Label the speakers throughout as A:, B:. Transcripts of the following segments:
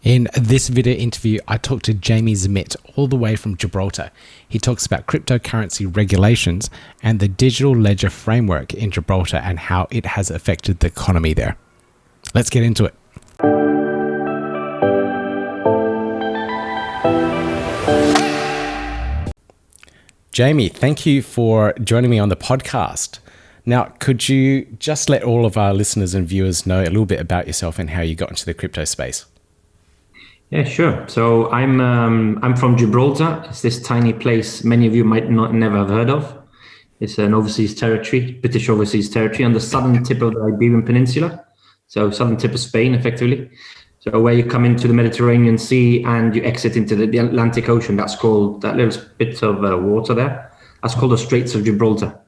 A: In this video interview, I talked to Jamie Zammitt all the way from Gibraltar. He talks about cryptocurrency regulations and the digital ledger framework in Gibraltar and how it has affected the economy there. Let's get into it. Jamie, thank you for joining me on the podcast. Now, could you just let all of our listeners and viewers know a little bit about yourself and how you got into the crypto space?
B: Yeah, sure. So I'm from Gibraltar. It's this tiny place many of you might never have heard of. It's an overseas territory, British overseas territory, on the southern tip of the Iberian Peninsula. So southern tip of Spain, effectively. So where you come into the Mediterranean Sea and you exit into the Atlantic Ocean, that's called, that little bit of water there, that's called the Straits of Gibraltar.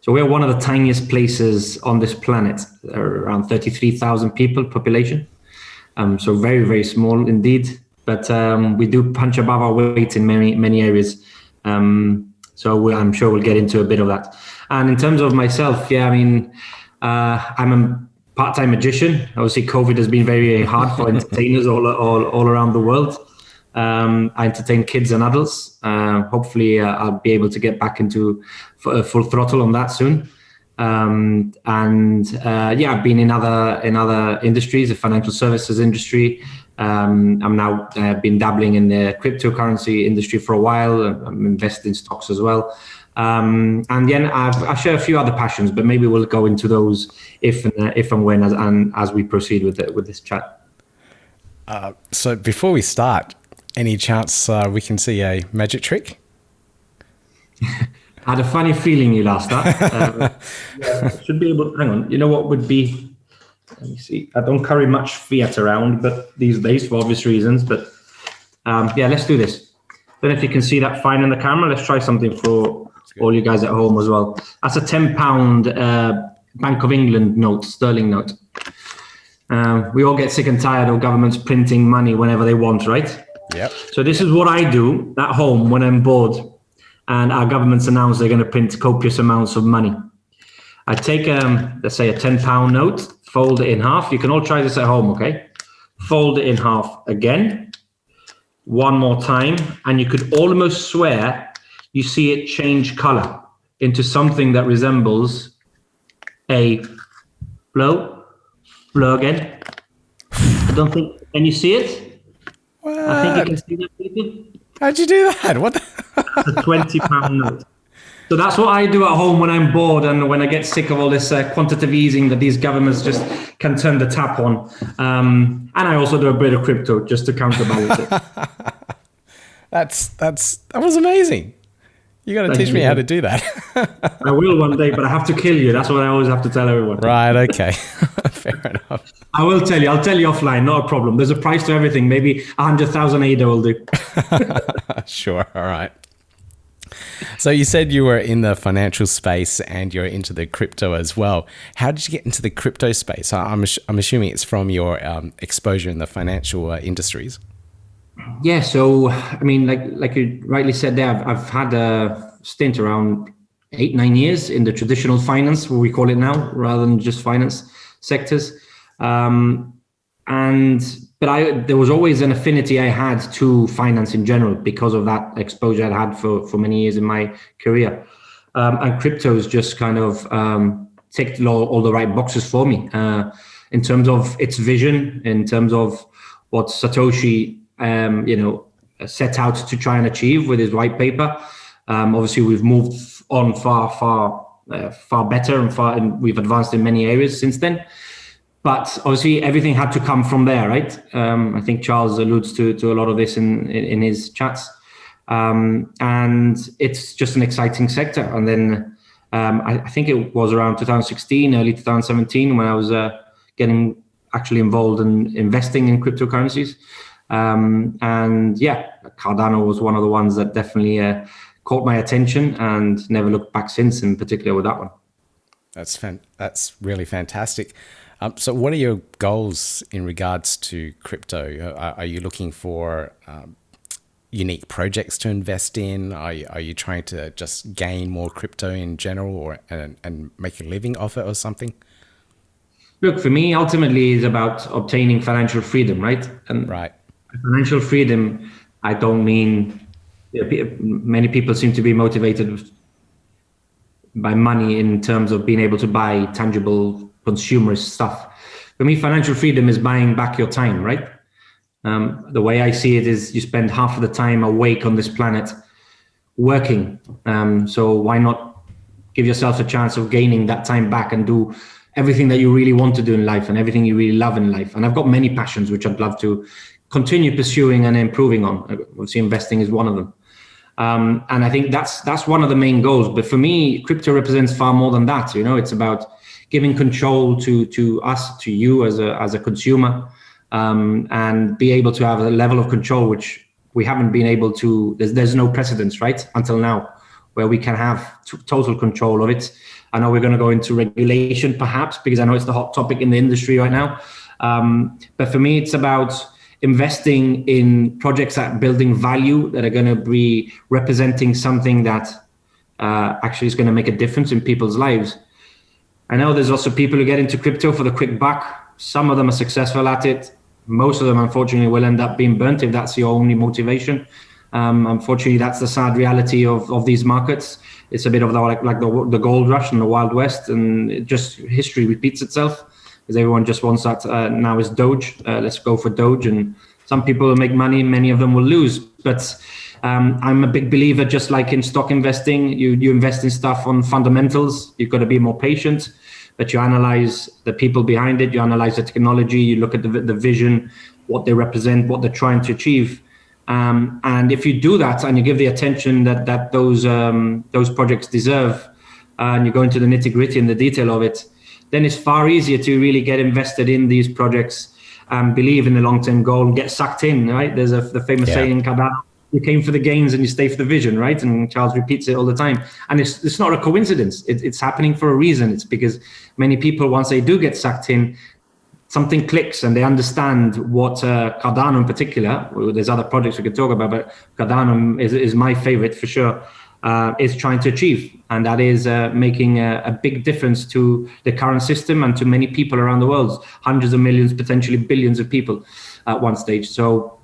B: So we're one of the tiniest places on this planet, around 33,000 people population. So very, very small indeed, but we do punch above our weight in many areas. So I'm sure we'll get into a bit of that. And in terms of myself, I'm a part-time magician. Obviously, COVID has been very, very hard for entertainers all around the world. I entertain kids and adults. Hopefully, I'll be able to get back into full throttle on that soon. I've been in other industries, the financial services industry. I'm now been dabbling in the cryptocurrency industry for a while. I'm invested in stocks as well. I share a few other passions, but maybe we'll go into those if and when as we proceed with this chat.
A: So before we start, any chance we can see a magic trick?
B: I had a funny feeling you'll ask that. Should be able. Hang on. You know what would be? Let me see. I don't carry much fiat around, but these days for obvious reasons. But let's do this. Don't know if you can see that fine in the camera. Let's try something for all you guys at home as well. That's a £10 Bank of England note, sterling note. We all get sick and tired of governments printing money whenever they want, right?
A: Yep.
B: So this is what I do at home when I'm bored and our governments announce they're going to print copious amounts of money. I take, let's say, a £10 note, fold it in half. You can all try this at home, okay? Fold it in half again, one more time, and you could almost swear you see it change color into something that resembles a flow again. I don't think, can you see it?
A: What?
B: I think you can see that, people.
A: How'd you do that? What the?
B: It's a £20 note. So that's what I do at home when I'm bored and when I get sick of all this quantitative easing that these governments just can turn the tap on. And I also do a bit of crypto just to counterbalance it.
A: That was amazing. You got to teach me how to do that.
B: I will one day, but I have to kill you. That's what I always have to tell everyone.
A: Right. Okay. Fair enough.
B: I will tell you. I'll tell you offline. Not a problem. There's a price to everything. Maybe 100,000 ADA will do.
A: Sure. All right. So you said you were in the financial space and you're into the crypto as well. How did you get into the crypto space? I'm assuming it's from your exposure in the financial industries.
B: Yeah. So, I mean, like you rightly said there, I've had a stint around 8-9 years in the traditional finance, what we call it now, rather than just finance sectors. But there was always an affinity I had to finance in general because of that exposure I'd had for many years in my career. And crypto has just kind of ticked all the right boxes for me in terms of its vision, in terms of what Satoshi, set out to try and achieve with his white paper. Obviously, we've moved on far better and we've advanced in many areas since then. But obviously, everything had to come from there, right? I think Charles alludes to a lot of this in his chats. And it's just an exciting sector. And then I think it was around 2016, early 2017, when I was getting actually involved in investing in cryptocurrencies. Cardano was one of the ones that definitely caught my attention and never looked back since, in particular with that one.
A: That's really fantastic. So what are your goals in regards to crypto? Are you looking for unique projects to invest in? Are you trying to just gain more crypto in general and make a living off it or something?
B: Look, for me, ultimately, it's about obtaining financial freedom, right? And
A: right.
B: Financial freedom, I don't mean, many people seem to be motivated by money in terms of being able to buy tangible consumerist stuff. For me, financial freedom is buying back your time, right? The way I see it is you spend half of the time awake on this planet working. So why not give yourself a chance of gaining that time back and do everything that you really want to do in life and everything you really love in life? And I've got many passions which I'd love to continue pursuing and improving on. Obviously, investing is one of them. And I think that's one of the main goals. But for me, crypto represents far more than that. It's about giving control to us, to you as a consumer, and be able to have a level of control which we haven't been able to. There's no precedence, right, until now, where we can have total control of it. I know we're going to go into regulation, perhaps, because I know it's the hot topic in the industry right now. But for me, it's about investing in projects that are building value, that are going to be representing something that actually is going to make a difference in people's lives. I know there's also people who get into crypto for the quick buck. Some of them are successful at it. Most of them, unfortunately, will end up being burnt if that's your only motivation. Unfortunately, that's the sad reality of these markets. It's a bit of the gold rush and the Wild West, and history repeats itself because everyone just wants that. Now is Doge. Let's go for Doge. And some people will make money, many of them will lose. But I'm a big believer, just like in stock investing, you invest in stuff on fundamentals. You've got to be more patient, but you analyze the people behind it, you analyze the technology, you look at the vision, what they represent, what they're trying to achieve. And if you do that and you give the attention that those projects deserve, and you go into the nitty-gritty and the detail of it, then it's far easier to really get invested in these projects and believe in the long-term goal and get sucked in, right? There's the famous saying in Cardano, you came for the gains and you stay for the vision, right? And Charles repeats it all the time. And it's not a coincidence. It's happening for a reason. It's because many people, once they do get sucked in, something clicks and they understand what Cardano in particular, there's other projects we could talk about, but Cardano is my favorite for sure, is trying to achieve. And that is making a big difference to the current system and to many people around the world, hundreds of millions, potentially billions of people at one stage. So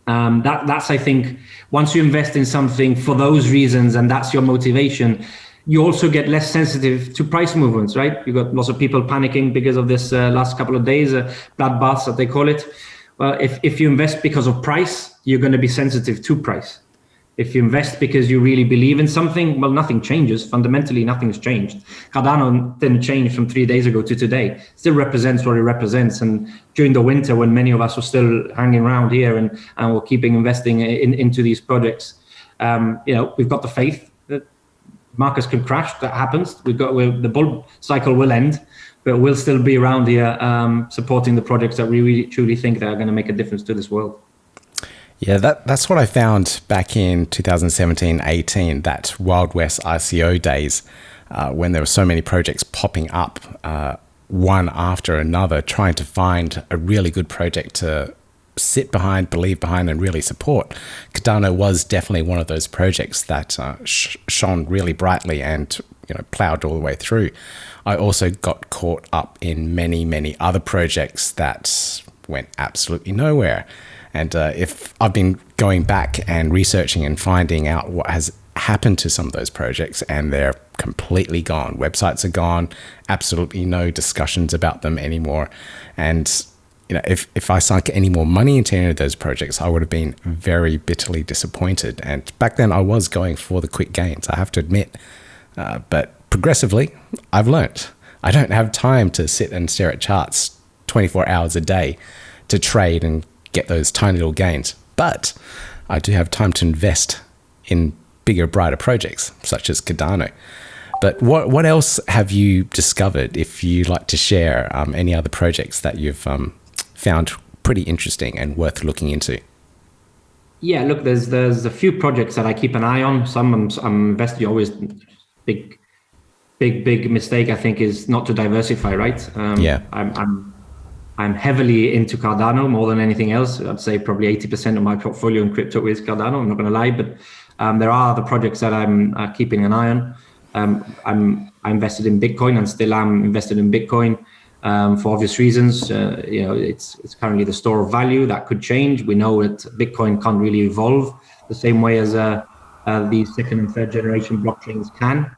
B: that's, I think, once you invest in something for those reasons and that's your motivation, you also get less sensitive to price movements, right? You got lots of people panicking because of this last couple of days, bloodbaths that they call it. Well, if you invest because of price, you're going to be sensitive to price. If you invest because you really believe in something, well, nothing changes. Fundamentally, nothing's changed. Cardano didn't change from 3 days ago to today. It still represents what it represents. And during the winter, when many of us were still hanging around here and were keeping investing into these projects, we've got the faith that markets can crash. That happens. The bull cycle will end, but we'll still be around here supporting the projects that we really truly think that are going to make a difference to this world.
A: Yeah, that's what I found back in 2017-18, that Wild West ICO days, when there were so many projects popping up, one after another, trying to find a really good project to sit behind, believe behind, and really support. Cardano was definitely one of those projects that shone really brightly and plowed all the way through. I also got caught up in many other projects that went absolutely nowhere. And if I've been going back and researching and finding out what has happened to some of those projects, and they're completely gone. Websites are gone, absolutely no discussions about them anymore. And if I sunk any more money into any of those projects, I would have been very bitterly disappointed. And back then I was going for the quick gains, I have to admit. But progressively, I've learnt I don't have time to sit and stare at charts 24 hours a day to trade and get those tiny little gains. But I do have time to invest in bigger, brighter projects such as Cardano. But what else have you discovered, if you'd like to share any other projects that you've found pretty interesting and worth looking into?
B: Yeah, look, there's a few projects that I keep an eye on. Some I'm investing. Always big mistake, I think, is not to diversify, right? I'm heavily into Cardano more than anything else. I'd say probably 80% of my portfolio in crypto is Cardano. I'm not going to lie, but there are other projects that I'm keeping an eye on. I invested in Bitcoin and still am invested in Bitcoin. for obvious reasons. It's currently the store of value. That could change. We know that Bitcoin can't really evolve the same way as these second and third generation blockchains can.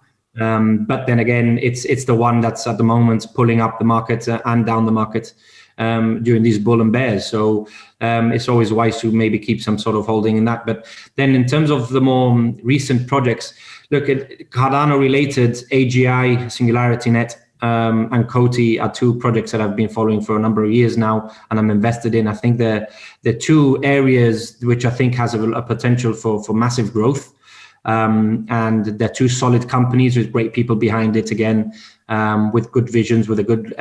B: But then again, it's the one that's at the moment pulling up the market and down the market during these bull and bears. So it's always wise to maybe keep some sort of holding in that. But then in terms of the more recent projects, look at Cardano related AGI, SingularityNet, and Coty are two projects that I've been following for a number of years now, and I'm invested in. I think they're two areas which I think has a potential for massive growth. And they're two solid companies with great people behind it, again, with good visions, with a good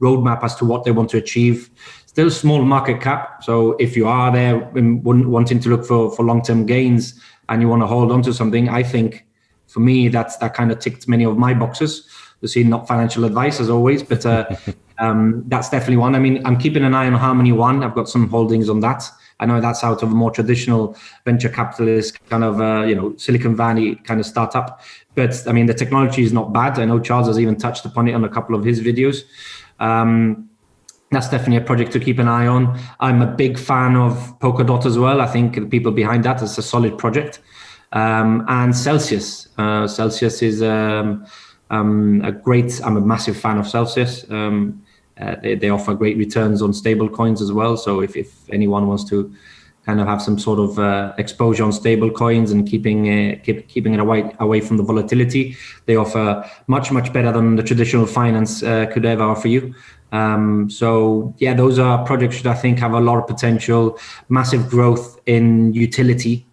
B: roadmap as to what they want to achieve. Still small market cap. So if you are there wanting to look for long-term gains and you want to hold on to something, I think for me, that kind of ticked many of my boxes. You see, not financial advice as always, but that's definitely one. I mean, I'm keeping an eye on Harmony One. I've got some holdings on that. I know that's out of a more traditional venture capitalist kind of, Silicon Valley kind of startup. But I mean, the technology is not bad. I know Charles has even touched upon it on a couple of his videos. That's definitely a project to keep an eye on. I'm a big fan of Polkadot as well. I think the people behind that is a solid project. And Celsius. Celsius is I'm a massive fan of Celsius. They offer great returns on stable coins as well. So if anyone wants to kind of have some sort of exposure on stable coins and keeping it away from the volatility, they offer much better than the traditional finance could ever offer you. So yeah, those are projects that I think have a lot of potential, massive growth in utility,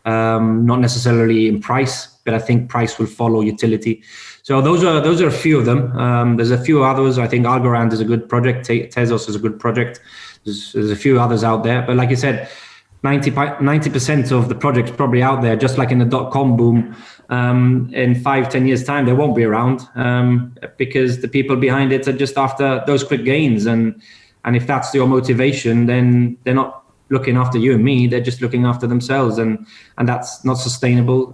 B: not necessarily in price, but I think price will follow utility. So those are a few of them. There's a few others. I think Algorand is a good project. Tezos is a good project. There's a few others out there. But like you said, 90% of the projects probably out there, just like in the .com boom, in 5-10 years time, they won't be around because the people behind it are just after those quick gains. And if that's your motivation, then they're not looking after you and me. They're just looking after themselves. And that's not sustainable.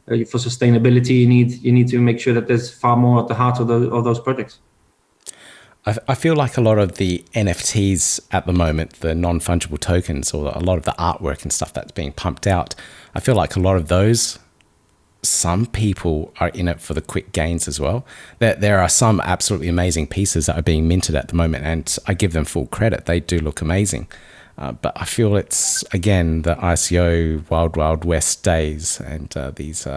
B: For sustainability, you need to make sure that there's far more at the heart of those projects.
A: I feel like a lot of the NFTs at the moment, the non-fungible tokens, or a lot of the artwork and stuff that's being pumped out, I feel like a lot of those, some people are in it for the quick gains as well. There are some absolutely amazing pieces that are being minted at the moment, and I give them full credit. They do look amazing. But I feel it's, again, the ICO Wild West days, and these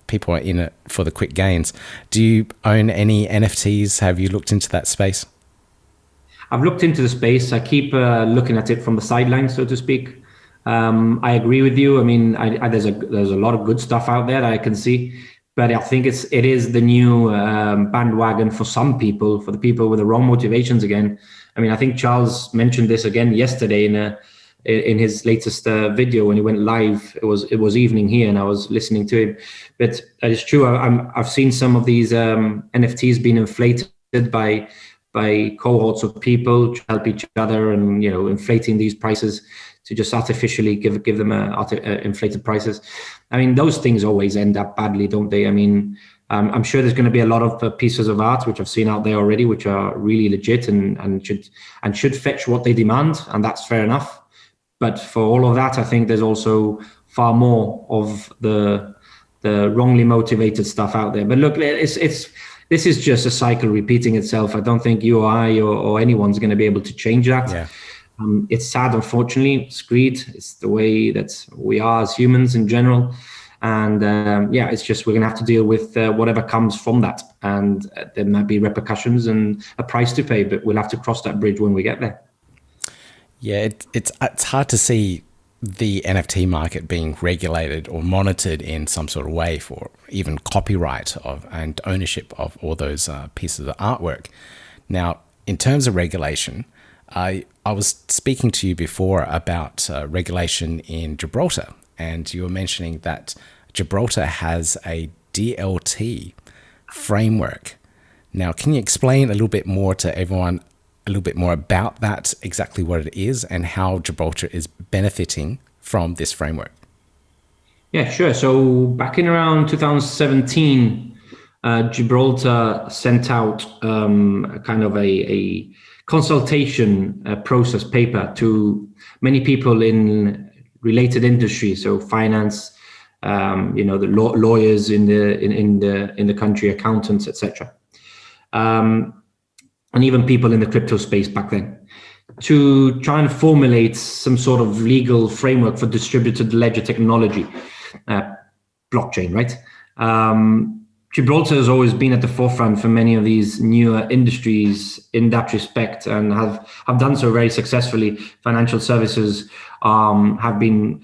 A: people are in it for the quick gains. Do you own any NFTs? Have you looked into that space?
B: I've looked into the space. I keep looking at it from the sidelines, so to speak. I agree with you. I mean, there's a lot of good stuff out there that I can see, but I think it is the new bandwagon for some people, for the people with the wrong motivations again. I mean, I think Charles mentioned this again yesterday in his latest video when he went live. It was evening here, and I was listening to him. But it's true. I've seen some of these NFTs being inflated by cohorts of people to help each other, and inflating these prices to just artificially give them inflated prices. I mean, those things always end up badly, don't they? I mean, I'm sure there's going to be a lot of pieces of art which I've seen out there already, which are really legit and should fetch what they demand, and that's fair enough. But for all of that, I think there's also far more of the wrongly motivated stuff out there. But look, this is just a cycle repeating itself. I don't think you or I or anyone's going to be able to change that.
A: Yeah.
B: It's sad, unfortunately. It's greed. It's the way that we are as humans in general. And it's just we're going to have to deal with whatever comes from that. And there might be repercussions and a price to pay, but we'll have to cross that bridge when we get there.
A: Yeah, it's hard to see the NFT market being regulated or monitored in some sort of way for even copyright and ownership of all those pieces of artwork. Now, in terms of regulation, I was speaking to you before about regulation in Gibraltar, and you were mentioning that Gibraltar has a DLT framework. Now, can you explain a little bit more to everyone, a little bit more about that, exactly what it is, and how Gibraltar is benefiting from this framework?
B: Yeah, sure. So back in around 2017, Gibraltar sent out a kind of a consultation process paper to many people in related industries, so finance, the lawyers in the country, accountants, etc., and even people in the crypto space back then, to try and formulate some sort of legal framework for distributed ledger technology, blockchain, right? Gibraltar has always been at the forefront for many of these newer industries in that respect, and have done so very successfully. Financial services have been,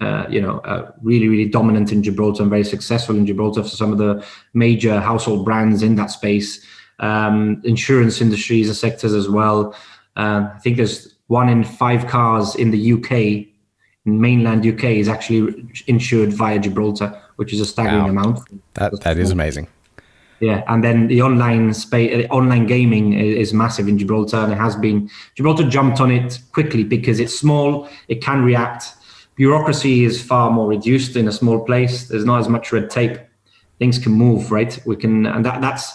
B: really, really dominant in Gibraltar and very successful in Gibraltar for some of the major household brands in that space. Insurance industries and sectors as well. I think there's 1 in 5 cars in the UK, in mainland UK, is actually insured via Gibraltar, which is a staggering amount.
A: That is amazing.
B: Yeah, and then the online space, online gaming is massive in Gibraltar, and it has been. Gibraltar jumped on it quickly because it's small, it can react. Bureaucracy is far more reduced in a small place. There's not as much red tape. Things can move, right? We can, and that's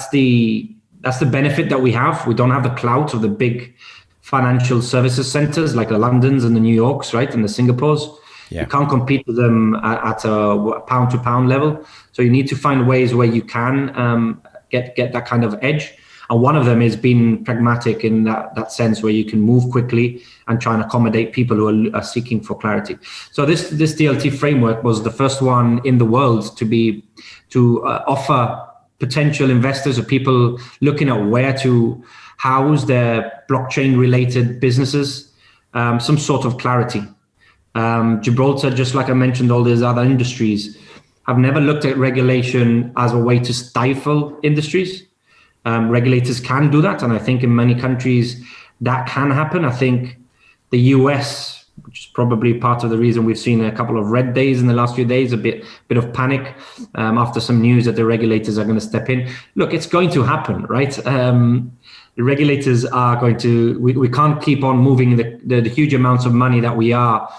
B: the benefit that we have. We don't have the clout of the big financial services centers like the Londons and the New Yorks, right, and the Singapores. Yeah. You can't compete with them at a pound-to-pound level. So you need to find ways where you can get that kind of edge. And one of them is being pragmatic in that sense, where you can move quickly and try and accommodate people who are seeking for clarity. So this DLT framework was the first one in the world to offer potential investors or people looking at where to house their blockchain-related businesses some sort of clarity. Gibraltar, just like I mentioned, all these other industries have never looked at regulation as a way to stifle industries. Regulators can do that, and I think in many countries that can happen. I think the US, which is probably part of the reason we've seen a couple of red days in the last few days, a bit of panic after some news that the regulators are going to step in. Look, it's going to happen, right? The regulators are going to. We can't keep on moving the huge amounts of money that we are.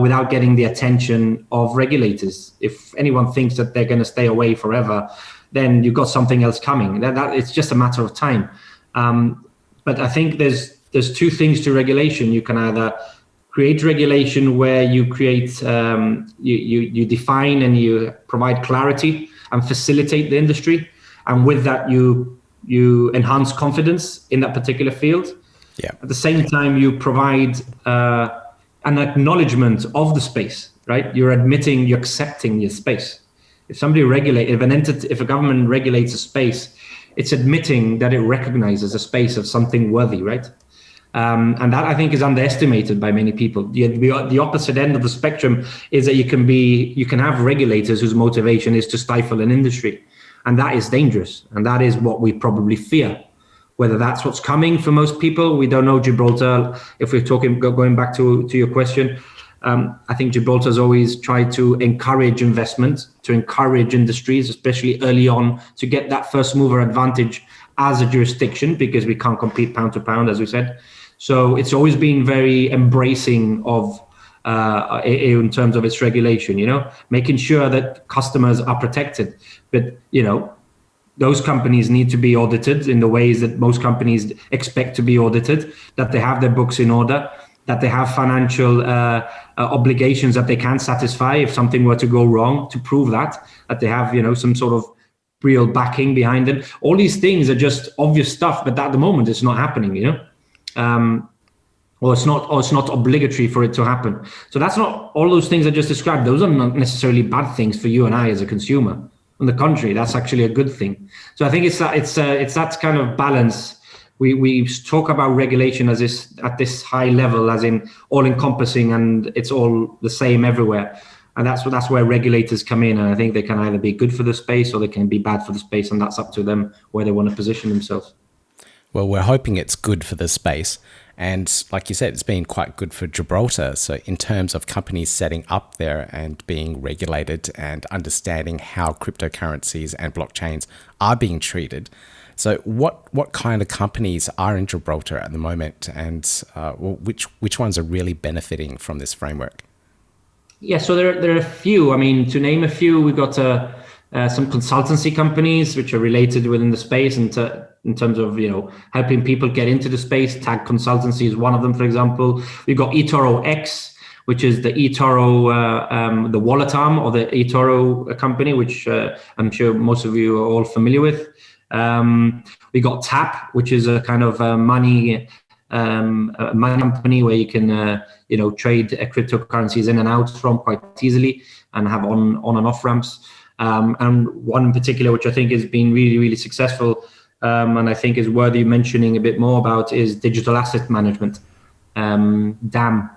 B: Without getting the attention of regulators. If anyone thinks that they're going to stay away forever, then you've got something else coming. That it's just a matter of time. But I think there's 2 things to regulation. You can either create regulation where you create, you define and you provide clarity and facilitate the industry, and with that you enhance confidence in that particular field. Yeah. At the same time, you provide an acknowledgement of the space, right? You're accepting your space. If a government regulates a space, it's admitting that it recognizes a space of something worthy, right? And that, I think, is underestimated by many people. The opposite end of the spectrum is that you can have regulators whose motivation is to stifle an industry, and that is dangerous, and that is what we probably fear. Whether that's what's coming for most people, we don't know. Gibraltar, if we're going back to your question, I think Gibraltar's always tried to encourage investment, to encourage industries, especially early on, to get that first mover advantage as a jurisdiction, because we can't compete pound to pound, as we said. So it's always been very embracing of, in terms of its regulation, making sure that customers are protected. But, those companies need to be audited in the ways that most companies expect to be audited, that they have their books in order, that they have financial obligations that they can satisfy if something were to go wrong, to prove that they have, some sort of real backing behind them. All these things are just obvious stuff, but at the moment it's not happening, or it's not obligatory for it to happen. So that's not all those things I just described. Those are not necessarily bad things for you and I as a consumer. On the contrary, that's actually a good thing. So I think it's that kind of balance. We talk about regulation as at this high level, as in all encompassing, and it's all the same everywhere. And that's where regulators come in. And I think they can either be good for the space or they can be bad for the space, and that's up to them where they want to position themselves.
A: Well, we're hoping it's good for the space. And like you said, it's been quite good for Gibraltar. So in terms of companies setting up there and being regulated and understanding how cryptocurrencies and blockchains are being treated. So what kind of companies are in Gibraltar at the moment, and which ones are really benefiting from this framework?
B: Yeah, so there are a few. I mean, to name a few, we've got some consultancy companies which are related within the space, and in terms of helping people get into the space. Tag Consultancy is one of them, for example. We've got eToro X, which is the eToro, the wallet arm of the eToro company, which I'm sure most of you are all familiar with. We got Tap, which is a kind of money company where you can trade cryptocurrencies in and out from quite easily and have on and off ramps. And one in particular, which I think has been really, really successful, and I think is worthy mentioning a bit more about, is digital asset management, DAM.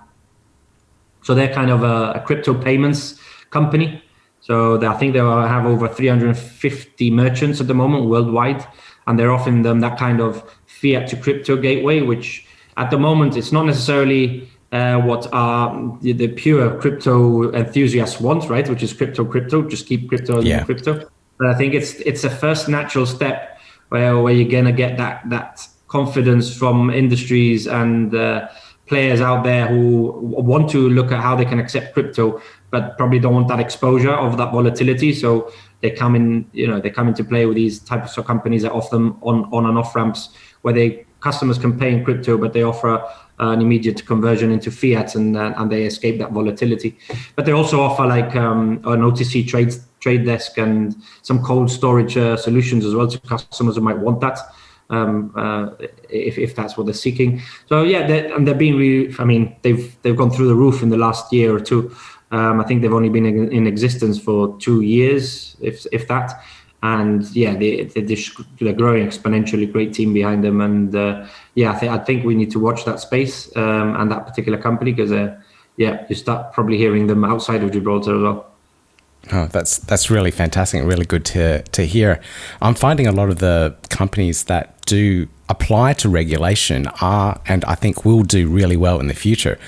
B: So they're kind of a crypto payments company. So I think they have over 350 merchants at the moment worldwide, and they're offering them that kind of fiat to crypto gateway, which at the moment it's not necessarily what the pure crypto enthusiasts want, right? Which is crypto, just keep crypto as crypto. But I think it's a first natural step where you're gonna get that confidence from industries and players out there who want to look at how they can accept crypto, but probably don't want that exposure of that volatility. So they come into play with these types of companies that offer them on and off ramps where customers can pay in crypto, but they offer an immediate conversion into fiat, and they escape that volatility. But they also offer like an OTC trade desk and some cold storage solutions as well to customers who might want that. If that's what they're seeking. So yeah, they're being really, I mean, they've gone through the roof in the last year or two. I think they've only been in existence for 2 years, if that. And yeah, they're growing exponentially. Great team behind them, and I think we need to watch that space and that particular company, because you start probably hearing them outside of Gibraltar as well.
A: Oh, that's really fantastic, really good to hear. I'm finding a lot of the companies that do apply to regulation are, and I think will do really well in the future.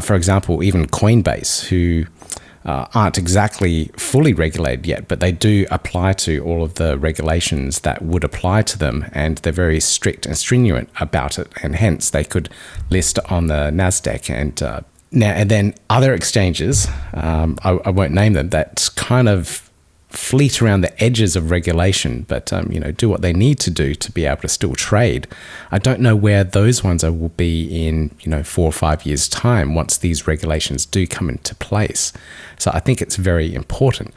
A: For example, even Coinbase, who aren't exactly fully regulated yet, but they do apply to all of the regulations that would apply to them, and they're very strict and stringent about it, and hence they could list on the NASDAQ and then other exchanges, I won't name them, that kind of fleet around the edges of regulation, but do what they need to do to be able to still trade. I don't know where those ones will be in 4 or 5 years' time once these regulations do come into place. So I think it's very important.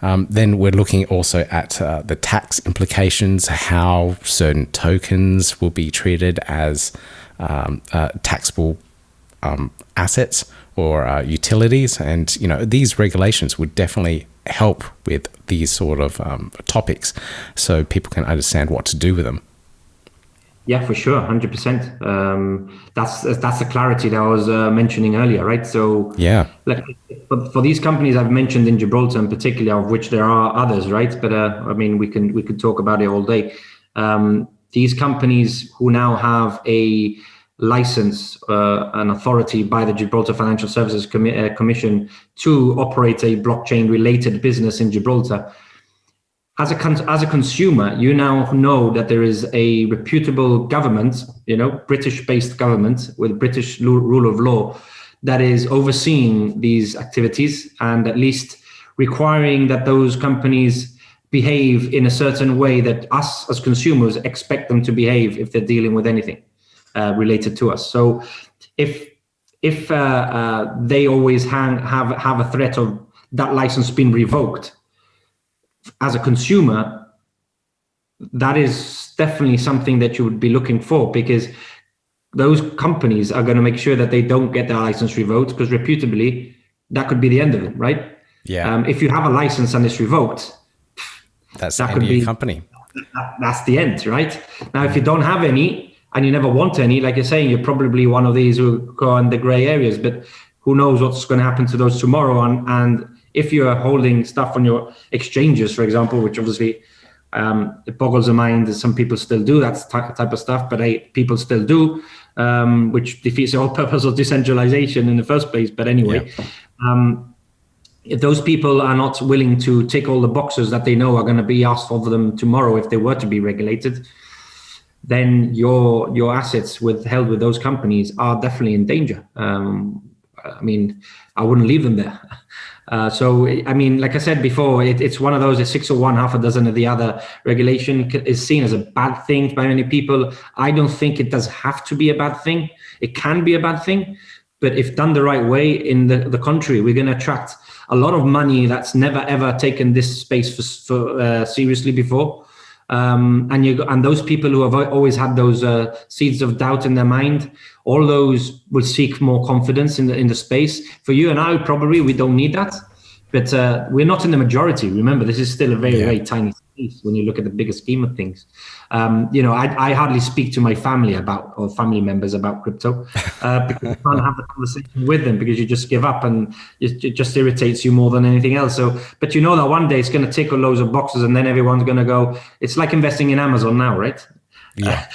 A: Then we're looking also at the tax implications, how certain tokens will be treated as taxable assets or utilities, and these regulations would definitely help with these sort of topics, so people can understand what to do with them.
B: Yeah, for sure, 100%. That's the clarity that I was mentioning earlier, right? So
A: yeah,
B: for these companies I've mentioned in Gibraltar in particular, of which there are others, right? But I mean, we could talk about it all day. These companies who now have a license, an authority by the Gibraltar Financial Services Commission to operate a blockchain-related business in Gibraltar. As a consumer, you now know that there is a reputable government, British-based government with British rule of law, that is overseeing these activities and at least requiring that those companies behave in a certain way that us as consumers expect them to behave if they're dealing with anything related to us. So if they always have a threat of that license being revoked, as a consumer, that is definitely something that you would be looking for, because those companies are going to make sure that they don't get their license revoked, because reputably that could be the end of it, right?
A: Yeah.
B: If you have a license and it's revoked,
A: that could be your company.
B: That's the end, right? Now, if you don't have any and you never want any, like you're saying, you're probably one of these who go in the gray areas, but who knows what's going to happen to those tomorrow. And if you're holding stuff on your exchanges, for example, which obviously it boggles the mind that some people still do that type of stuff, but people still do, which defeats the whole purpose of decentralization in the first place. But anyway, if those people are not willing to tick all the boxes that they know are going to be asked of them tomorrow if they were to be regulated, then your assets held with those companies are definitely in danger. I mean, I wouldn't leave them there. So, I mean, like I said before, it's one of those, it's 601, half a dozen of the other. Regulation is seen as a bad thing by many people. I don't think it does have to be a bad thing. It can be a bad thing, but if done the right way in the country, we're going to attract a lot of money that's never ever taken this space for seriously before. And those people who have always had those seeds of doubt in their mind, all those will seek more confidence in the space. For you and I, probably we don't need that, but we're not in the majority. Remember, this is still a very tiny space when you look at the bigger scheme of things. I hardly speak to my family or family members about crypto because you can't have the conversation with them because you just give up and it just irritates you more than anything else. So, but that one day it's going to tickle loads of boxes and then everyone's going to go, it's like investing in Amazon now, right?
A: Yeah.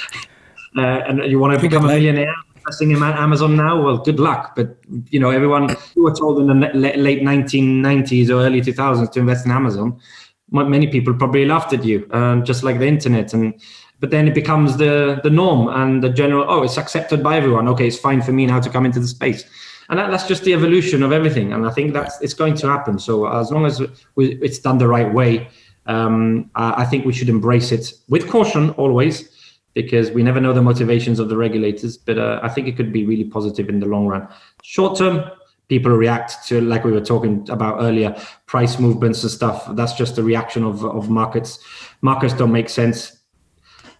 B: And you want to become a millionaire investing in Amazon now? Well, good luck. But, everyone who were told in the late 1990s or early 2000s to invest in Amazon, many people probably laughed at you, just like the internet. But then it becomes the norm and the general, it's accepted by everyone. Okay, it's fine for me now to come into the space. And that's just the evolution of everything. And I think it's going to happen. So as long as it's done the right way, I think we should embrace it with caution always, because we never know the motivations of the regulators. But I think it could be really positive in the long run. Short term, people react to, like we were talking about earlier, price movements and stuff. That's just a reaction of markets. Markets don't make sense.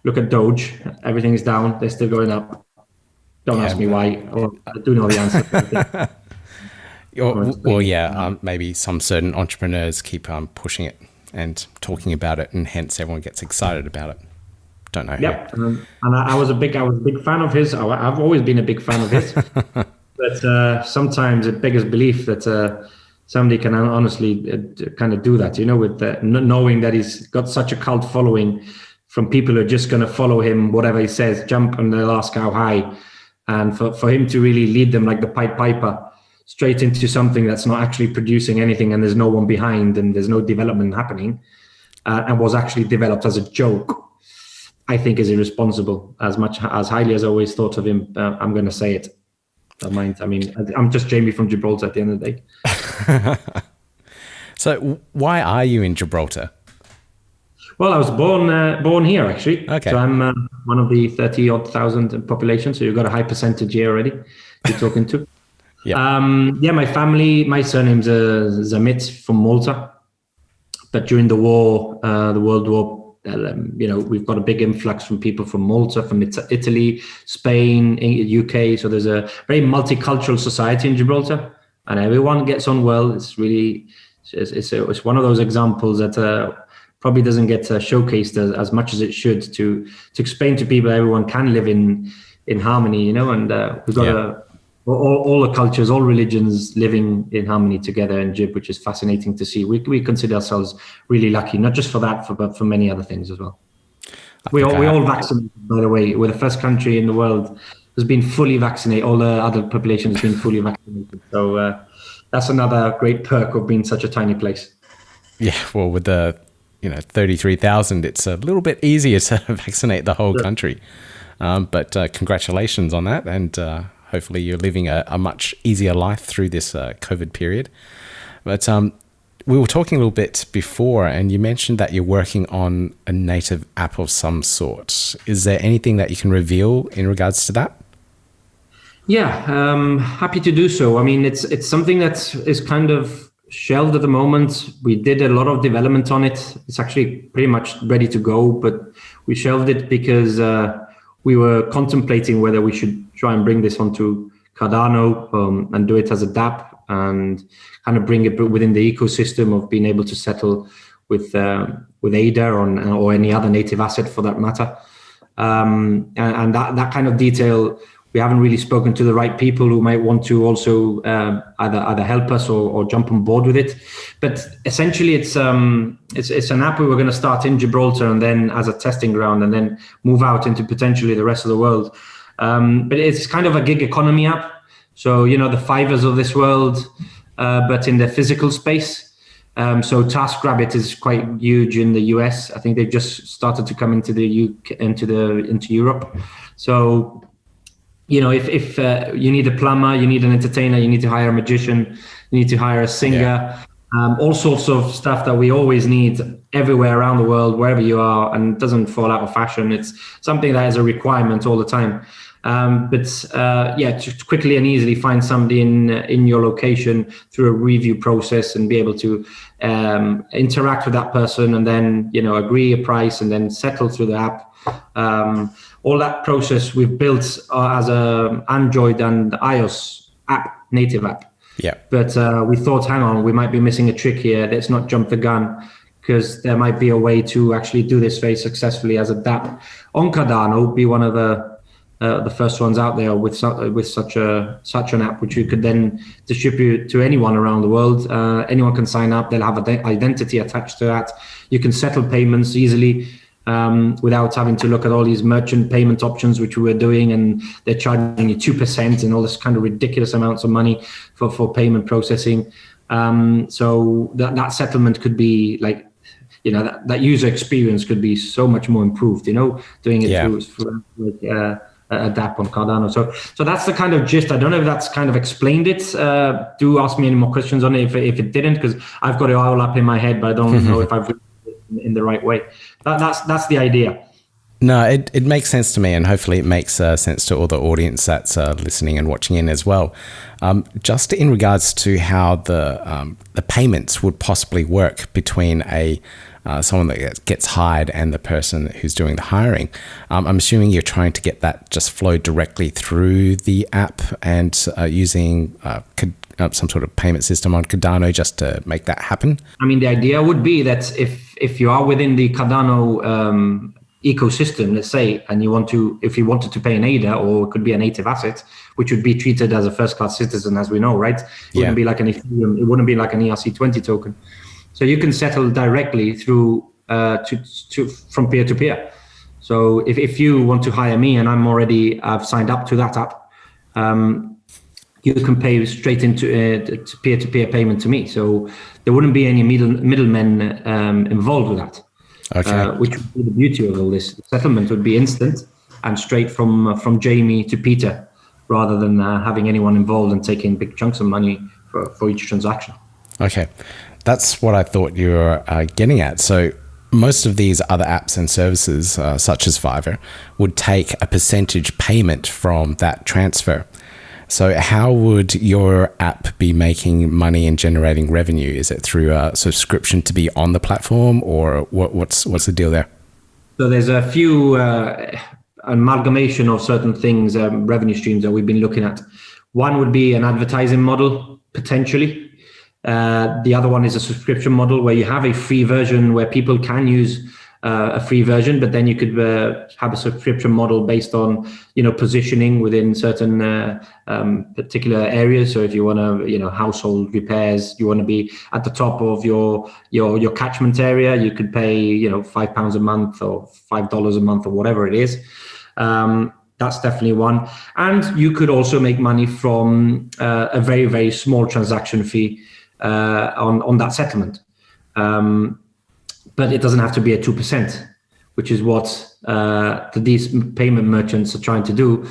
B: Look at Doge. Everything is down. They're still going up. Don't ask me why. I do know the answer.
A: Maybe some certain entrepreneurs keep pushing it and talking about it, and hence everyone gets excited about it. Don't know.
B: Yep. And I was a big fan of his. I've always been a big fan of his. But sometimes it beggars belief that somebody can honestly kind of do that, with knowing that he's got such a cult following from people who are just going to follow him, whatever he says, jump and they'll ask how high. And for him to really lead them like the Pied Piper straight into something that's not actually producing anything and there's no one behind and there's no development happening and was actually developed as a joke, I think is irresponsible. As highly as I always thought of him, I'm going to say it. Don't mind. I mean, I'm just Jamie from Gibraltar at the end of the day.
A: So why are you in Gibraltar?
B: Well, I was born here, actually.
A: Okay.
B: So I'm one of the 30,000 population. So you've got a high percentage here already you're talking to. My family, my surname's Zammitt from Malta. But during the war, the World War, we've got a big influx from people from Malta, from Italy, Spain, UK. So there's a very multicultural society in Gibraltar, and everyone gets on well. It's really, it's one of those examples that probably doesn't get showcased as much as it should to explain to people everyone can live in harmony, and we've got all the cultures, all religions living in harmony together in Gib, which is fascinating to see. We consider ourselves really lucky, not just for that, but for many other things as well. We all vaccinated, by the way. We're the first country in the world has been fully vaccinated. All the other population has been fully vaccinated. So that's another great perk of being such a tiny place.
A: Yeah, well, with the 33,000, it's a little bit easier to vaccinate the whole country. But congratulations on that, and hopefully you're living a much easier life through this COVID period. But we were talking a little bit before, and you mentioned that you're working on a native app of some sort. Is there anything that you can reveal in regards to that?
B: Yeah, happy to do so. I mean, it's something that is kind of shelved at the moment. We did a lot of development on it. It's actually pretty much ready to go, but we shelved it because we were contemplating whether we should try and bring this onto Cardano and do it as a dApp and kind of bring it within the ecosystem of being able to settle with ADA or any other native asset for that matter. And that kind of detail, we haven't really spoken to the right people who might want to also either help us or jump on board with it. But essentially, it's an app we were going to start in Gibraltar and then as a testing ground and then move out into potentially the rest of the world. But it's kind of a gig economy app. So, the Fivers of this world, but in the physical space. So TaskRabbit is quite huge in the US. I think they've just started to come into the UK, into Europe. So if you need a plumber, you need an entertainer, you need to hire a magician, you need to hire a singer, all sorts of stuff that we always need everywhere around the world, wherever you are, and it doesn't fall out of fashion. It's something that is a requirement all the time. To quickly and easily find somebody in your location through a review process and be able to interact with that person, and then agree a price and then settle through the app. All that process we've built as a Android and iOS app, native app.
A: Yeah.
B: But we thought, hang on, we might be missing a trick here. Let's not jump the gun, because there might be a way to actually do this very successfully as a DApp on Cardano. Be one of the first ones out there with such an app, which you could then distribute to anyone around the world. Anyone can sign up. They'll have an identity attached to that. You can settle payments easily without having to look at all these merchant payment options, which we were doing, and they're charging you 2% and all this kind of ridiculous amounts of money for payment processing. So that settlement could be like, that user experience could be so much more improved, doing it through a DApp on Cardano. So that's the kind of gist. I don't know if that's kind of explained it. Do ask me any more questions on it if it didn't, because I've got it all up in my head, but I don't know if I've written it in the right way. That's the idea.
A: No, it makes sense to me, and hopefully it makes sense to all the audience that's listening and watching in as well. Just in regards to how the payments would possibly work between someone that gets hired and the person who's doing the hiring. I'm assuming you're trying to get that just flow directly through the app and using some sort of payment system on Cardano just to make that happen.
B: I mean, the idea would be that if you are within the Cardano ecosystem, let's say, and if you wanted to pay an ADA, or it could be a native asset, which would be treated as a first-class citizen, as we know, right? It wouldn't be like an Ethereum, it wouldn't be like an ERC20 token. So you can settle directly through from peer to peer. So if you want to hire me and I've signed up to that app, you can pay straight into peer-to-peer payment to me. So there wouldn't be any middlemen involved with that.
A: Okay.
B: Which would be the beauty of all this. The settlement would be instant and straight from Jamie to Peter, rather than having anyone involved and taking big chunks of money for each transaction.
A: Okay. That's what I thought you were getting at. So most of these other apps and services, such as Fiverr, would take a percentage payment from that transfer. So how would your app be making money and generating revenue? Is it through a subscription to be on the platform, or what's the deal there?
B: So there's a few amalgamation of certain things, revenue streams that we've been looking at. One would be an advertising model, potentially. The other one is a subscription model, where you have a free version where people can use a free version, but then you could have a subscription model based on positioning within certain particular areas. So if you want to household repairs, you want to be at the top of your catchment area, you could pay £5 a month or $5 a month or whatever it is. That's definitely one. And you could also make money from a very, very small transaction fee on that settlement. But it doesn't have to be a 2%, which is what these payment merchants are trying to do.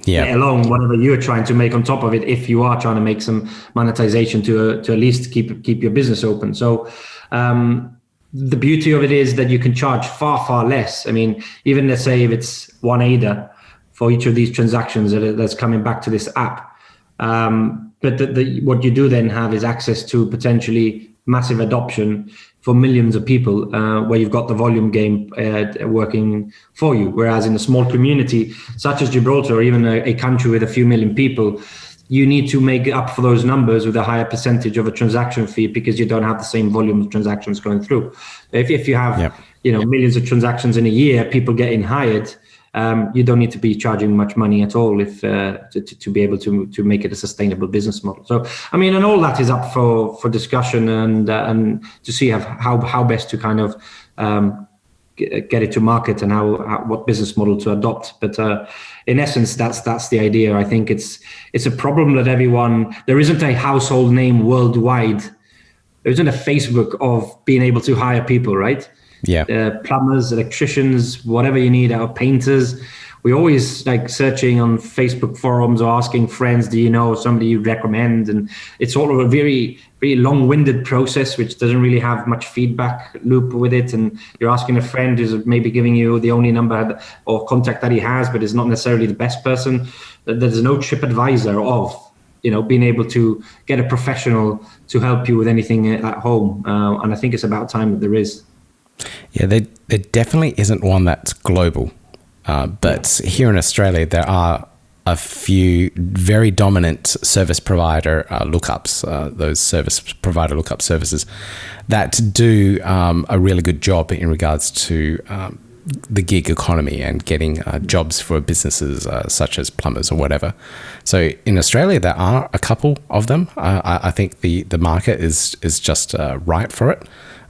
B: Yeah. Along whatever you're trying to make on top of it, if you are trying to make some monetization to at least keep your business open. So the beauty of it is that you can charge far, far less. I mean, even let's say if it's one ADA for each of these transactions that's coming back to this app. But what you do then have is access to potentially massive adoption for millions of people, where you've got the volume game working for you. Whereas in a small community, such as Gibraltar, or even a country with a few million people, you need to make up for those numbers with a higher percentage of a transaction fee, because you don't have the same volume of transactions going through. If you have millions of transactions in a year, people getting hired, you don't need to be charging much money at all if to be able to make it a sustainable business model. So, I mean, and all that is up for discussion and to see how best to kind of get it to market and what business model to adopt. But in essence, that's the idea. I think it's a problem that there isn't a household name worldwide. There isn't a Facebook of being able to hire people, right?
A: Yeah.
B: Plumbers, electricians, whatever you need, painters, we're always like searching on Facebook forums or asking friends, do you know somebody you recommend? And it's all a very, very long-winded process, which doesn't really have much feedback loop with it. And you're asking a friend who's maybe giving you the only number or contact that he has, but is not necessarily the best person. There's no TripAdvisor of, being able to get a professional to help you with anything at home. And I think it's about time that there is.
A: Yeah, there definitely isn't one that's global. But here in Australia, there are a few very dominant service provider lookups, those service provider lookup services that do a really good job in regards to the gig economy and getting jobs for businesses such as plumbers or whatever. So in Australia, there are a couple of them. I think the market is just ripe for it.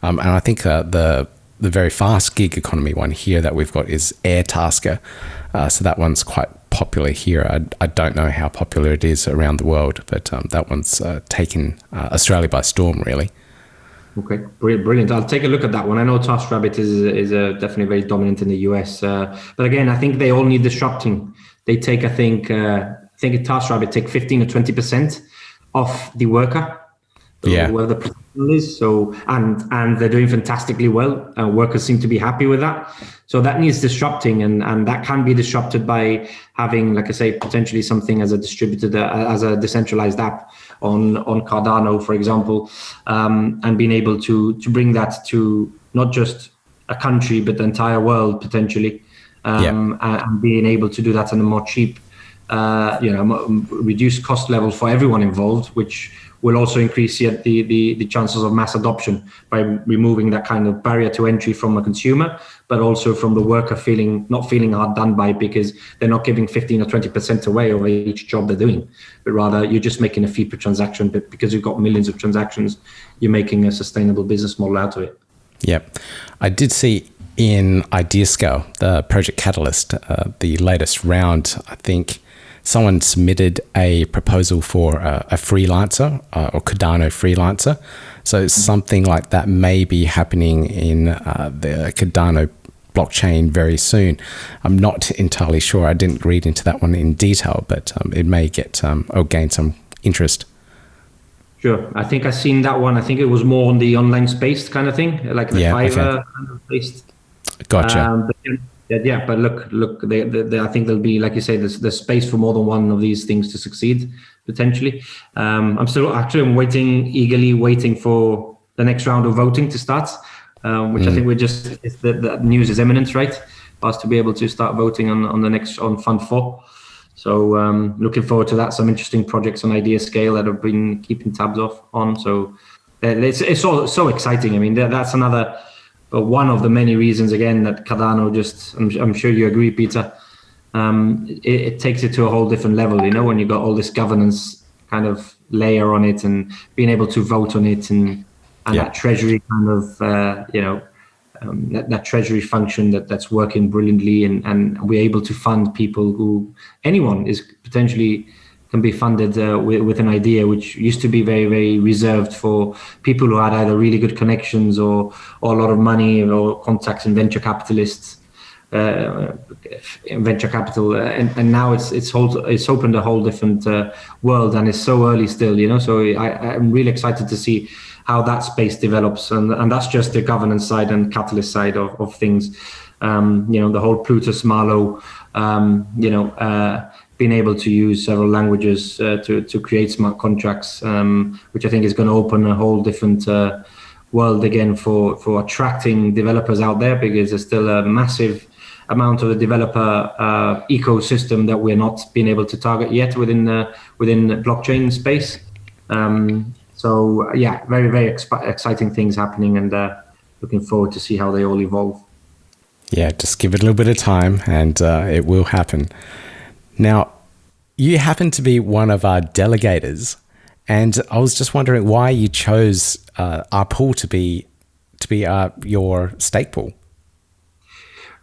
A: And I think the very fast gig economy one here that we've got is Airtasker. So that one's quite popular here. I don't know how popular it is around the world, but that one's taken Australia by storm, really.
B: Okay, brilliant. I'll take a look at that one. I know TaskRabbit is definitely very dominant in the US, but again, I think they all need disrupting. They take, I think TaskRabbit take 15 or 20% off the worker, where the professional is. So and they're doing fantastically well. Workers seem to be happy with that. So that needs disrupting, and that can be disrupted by having, like I say, potentially something as a distributed, as a decentralized app on Cardano, for example, and being able to bring that to not just a country but the entire world potentially, and being able to do that on a more cheap, reduced cost level for everyone involved, which will also increase the chances of mass adoption by removing that kind of barrier to entry from a consumer, but also from the worker not feeling hard done by because they're not giving 15 or 20% away over each job they're doing, but rather you're just making a fee per transaction. But because you've got millions of transactions, you're making a sustainable business model out of it.
A: Yep. I did see in IdeaScale, the Project Catalyst, the latest round, I think someone submitted a proposal for a freelancer or Cardano freelancer. So something like that may be happening in the Cardano blockchain very soon. I'm not entirely sure. I didn't read into that one in detail, but it may get or gain some interest.
B: Sure. I think I've seen that one. I think it was more on the online space kind of thing, like the Fiverr kind of based.
A: Gotcha.
B: But look. I think there'll be, like you say, there's space for more than one of these things to succeed potentially. I'm eagerly waiting for the next round of voting to start, which I think the news is imminent, right? For us to be able to start voting on Fund 4. So looking forward to that. Some interesting projects on IdeaScale that I've been keeping tabs on. So it's all so exciting. I mean, that's another. But one of the many reasons, again, that Cardano I'm sure you agree, Peter, it takes it to a whole different level, when you've got all this governance kind of layer on it and being able to vote on it and that treasury kind of, that treasury function that's working brilliantly and we're able to fund people who anyone is potentially can be funded with an idea, which used to be very, very reserved for people who had either really good connections or a lot of money or contacts in venture capitalists, venture capital, and now it's opened a whole different world, and it's so early still, So I'm really excited to see how that space develops, and that's just the governance side and catalyst side of things. The whole Plutus Marlow, being able to use several languages to create smart contracts, which I think is going to open a whole different world again for attracting developers out there, because there's still a massive amount of the developer ecosystem that we're not being able to target yet within the blockchain space. Very, very exciting things happening, and looking forward to see how they all evolve.
A: Yeah, just give it a little bit of time and it will happen. Now, you happen to be one of our delegators, and I was just wondering why you chose our pool to be your stake pool.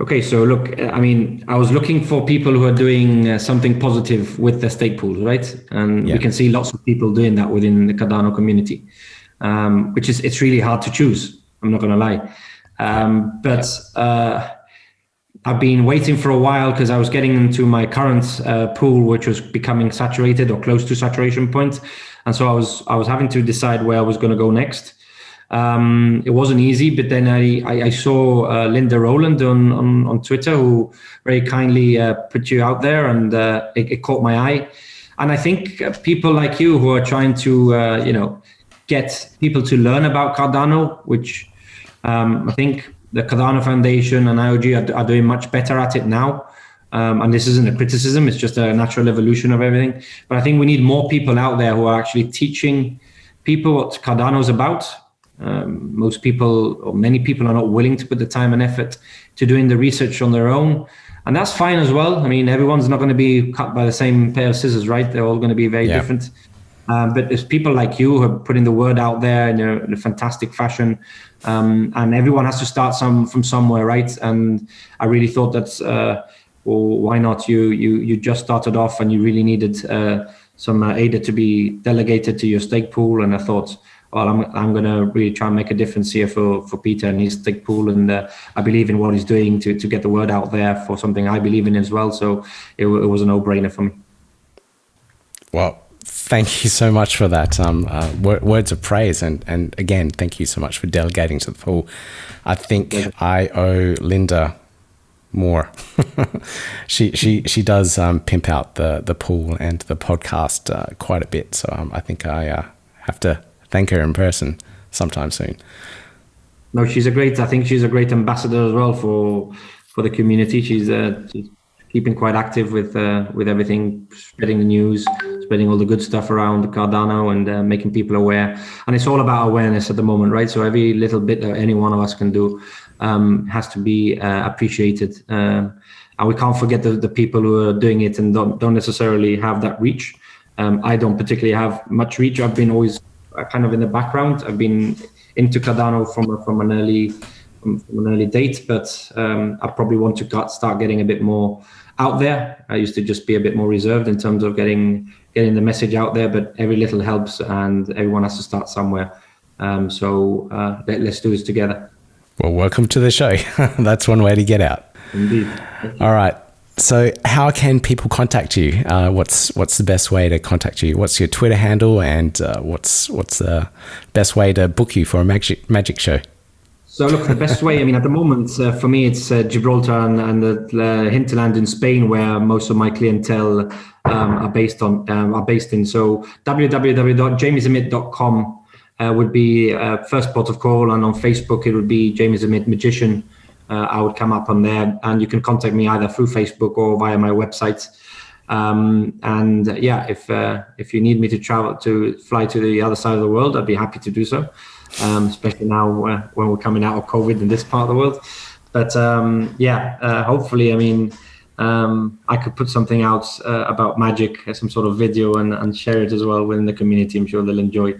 B: Okay, so look, I mean, I was looking for people who are doing something positive with their stake pools, right? And we can see lots of people doing that within the Cardano community, it's really hard to choose. I'm not going to lie, I've been waiting for a while because I was getting into my current pool, which was becoming saturated or close to saturation point, and so I was having to decide where I was going to go next. It wasn't easy, but then I saw Linda Rowland on Twitter, who very kindly put you out there, and it caught my eye. And I think people like you who are trying to get people to learn about Cardano, which I think the Cardano Foundation and IOG are doing much better at it now. And this isn't a criticism, it's just a natural evolution of everything. But I think we need more people out there who are actually teaching people what Cardano is about. Most people, or many people, are not willing to put the time and effort to doing the research on their own. And that's fine as well. I mean, everyone's not going to be cut by the same pair of scissors, right? They're all going to be very different. But there's people like you who are putting the word out there in a fantastic fashion. And everyone has to start from somewhere, right? And I really thought that, well, why not? You just started off and you really needed some ADA to be delegated to your stake pool. And I thought, well, I'm going to really try and make a difference here for Peter and his stake pool. And I believe in what he's doing to get the word out there for something I believe in as well. So it was a no-brainer for me.
A: Well, thank you so much for that. Words of praise. And again, thank you so much for delegating to the pool. I think I owe Linda more. she does pimp out the pool and the podcast quite a bit. So I think I have to thank her in person sometime soon.
B: No, I think she's a great ambassador as well for the community. She's keeping quite active with everything, spreading the news, spreading all the good stuff around Cardano, and making people aware. And it's all about awareness at the moment, right? So every little bit that any one of us can do has to be appreciated. And we can't forget the people who are doing it and don't necessarily have that reach. I don't particularly have much reach. I've been always kind of in the background. I've been into Cardano from an early date, but I probably want to start getting a bit more out there. I used to just be a bit more reserved in terms of getting the message out there, but every little helps, and everyone has to start somewhere. So let's do this together.
A: Well, welcome to the show. That's one way to get out.
B: Indeed.
A: All right. So how can people contact you? What's the best way to contact you? What's your Twitter handle, and what's the best way to book you for a magic show?
B: So look, the best way, I mean, at the moment, for me, it's Gibraltar and the hinterland in Spain, where most of my clientele are based in. So www.jamiezammitt.com would be first port of call, and on Facebook it would be Jamie Zammitt Magician. I would come up on there, and you can contact me either through Facebook or via my website. If you need me to fly to the other side of the world, I'd be happy to do so. Especially now when we're coming out of COVID in this part of the world. But hopefully, I mean, I could put something out about magic, some sort of video, and share it as well within the community. I'm sure they'll enjoy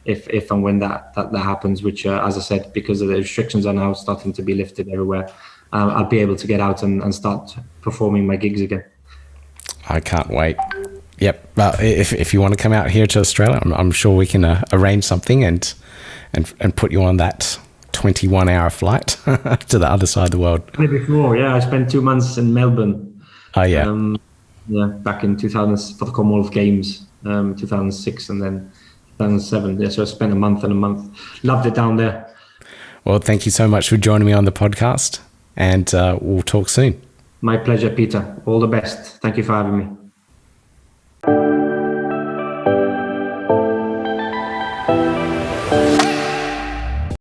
B: if and when that happens, which, as I said, because of the restrictions are now starting to be lifted everywhere, I'll be able to get out and start performing my gigs again. I
A: can't wait. Yep. Well, if you want to come out here to Australia, I'm sure we can arrange something and put you on that 21-hour flight to the other side of the world.
B: Before, I spent 2 months in Melbourne.
A: Oh yeah.
B: Back in 2000 for the Commonwealth Games, 2006, and then 2007. Yeah, so I spent a month. Loved it down there.
A: Well, thank you so much for joining me on the podcast, and we'll talk soon.
B: My pleasure, Peter. All the best. Thank you for having me.